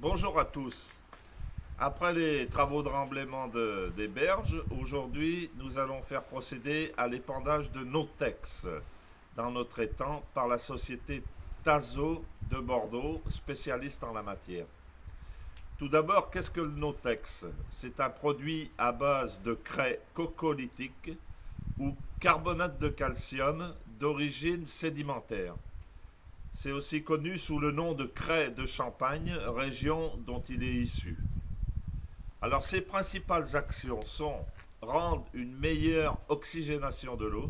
Bonjour à tous. Après les travaux de remblaiement des berges, aujourd'hui nous allons faire procéder à l'épandage de Notex dans notre étang par la société Tazo de Bordeaux, spécialiste en la matière. Tout d'abord, qu'est-ce que le Notex? C'est un produit à base de craie cocolytique ou carbonate de calcium d'origine sédimentaire. C'est aussi connu sous le nom de craie de Champagne, région dont il est issu. Alors ses principales actions sont rendre une meilleure oxygénation de l'eau,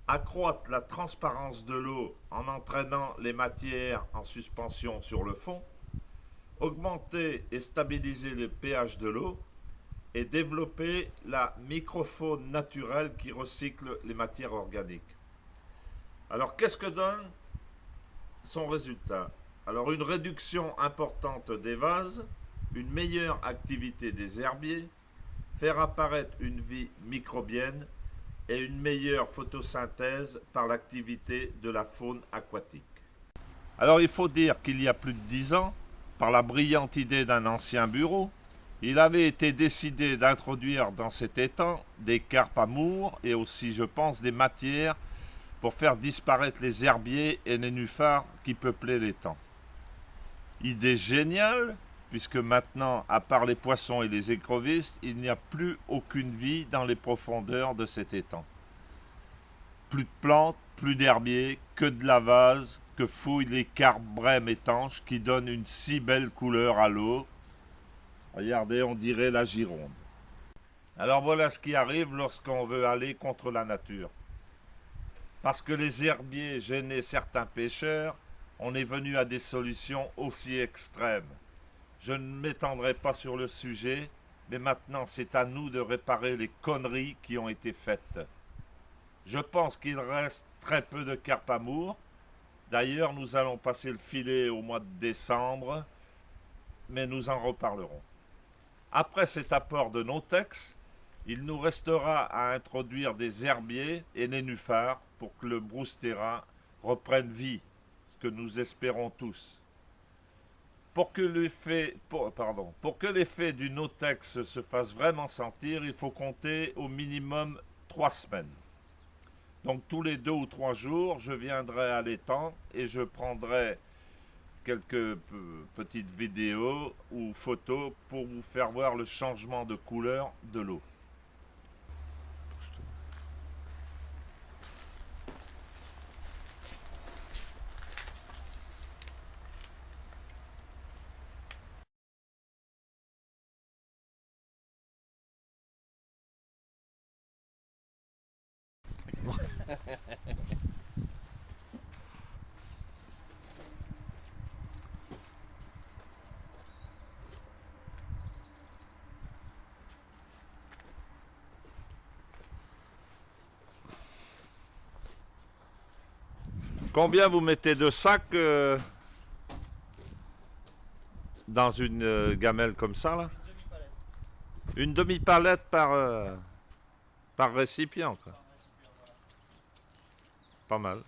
accroître la transparence de l'eau en entraînant les matières en suspension sur le fond, augmenter et stabiliser le pH de l'eau et développer la microfaune naturelle qui recycle les matières organiques. Alors qu'est-ce que donne son résultat? Alors une réduction importante des vases, une meilleure activité des herbiers, faire apparaître une vie microbienne et une meilleure photosynthèse par l'activité de la faune aquatique. Alors il faut dire qu'il y a plus de 10 ans, par la brillante idée d'un ancien bureau, il avait été décidé d'introduire dans cet étang des carpes amours et aussi, je pense, des matières pour faire disparaître les herbiers et les nénuphars qui peuplaient l'étang. Idée géniale, puisque maintenant, à part les poissons et les écrevisses, il n'y a plus aucune vie dans les profondeurs de cet étang. Plus de plantes, plus d'herbiers, que de la vase, que fouillent les carpes brèmes étanches qui donnent une si belle couleur à l'eau. Regardez, on dirait la Gironde. Alors voilà ce qui arrive lorsqu'on veut aller contre la nature. Parce que les herbiers gênaient certains pêcheurs, on est venu à des solutions aussi extrêmes. Je ne m'étendrai pas sur le sujet, mais maintenant c'est à nous de réparer les conneries qui ont été faites. Je pense qu'il reste très peu de carpes amour. D'ailleurs, nous allons passer le filet au mois de décembre, mais nous en reparlerons. Après cet apport de Notex, il nous restera à introduire des herbiers et nénuphars pour que le broustera reprenne vie, ce que nous espérons tous. Pour que l'effet du Notex se fasse vraiment sentir, il faut compter au minimum 3 semaines. Donc tous les 2 ou 3 jours, je viendrai à l'étang et je prendrai quelques petites vidéos ou photos pour vous faire voir le changement de couleur de l'eau. Combien vous mettez de sacs dans une gamelle comme ça là? Une demi-palette par récipient, quoi. Pas mal.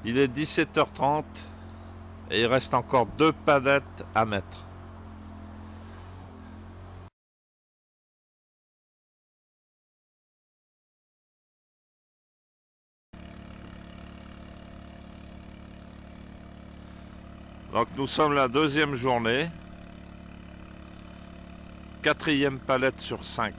Il est 17h30 Et il reste encore 2 palettes à mettre. Donc nous sommes la 2e journée. 4e palette sur 5.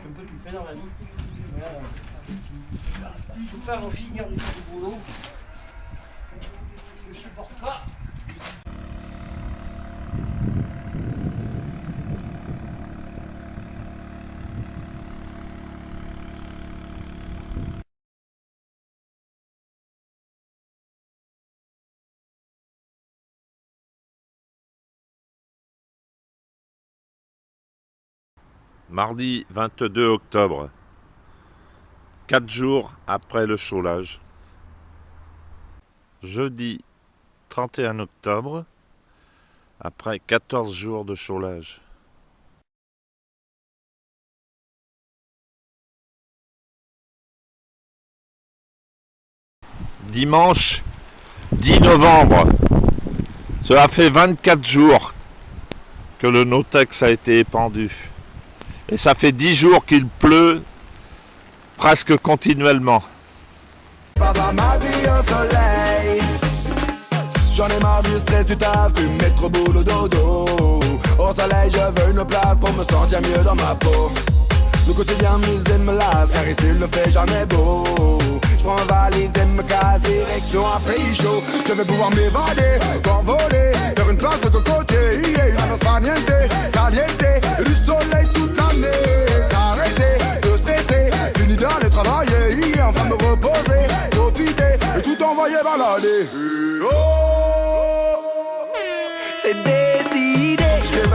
Comme toi tu le fais dans la nuit. Je suis pas en finir du boulot. Je supporte pas. Mardi 22 octobre, 4 jours après le chaulage. Jeudi 31 octobre, après 14 jours de chaulage. Dimanche 10 novembre, cela fait 24 jours que le Notex a été épandu. Et ça fait 10 jours qu'il pleut presque continuellement. Pas dans ma vie au soleil. J'en ai marre du stress du taf, du métro boulot dodo. Au soleil je veux une place pour me sentir mieux dans ma peau. Le quotidien m'use et me lasse, car ici il ne fait jamais beau. Je prends ma valise et me casse, direction un pays chaud. Je vais pouvoir m'évader, m'envoler, faire une place de ton côté. La noce fa niente, caliente, et du soleil toute l'année. S'arrêter, de stresser, fini d'aller travailler, en train de me reposer, profiter, et tout envoyer balader. Oh, c'est des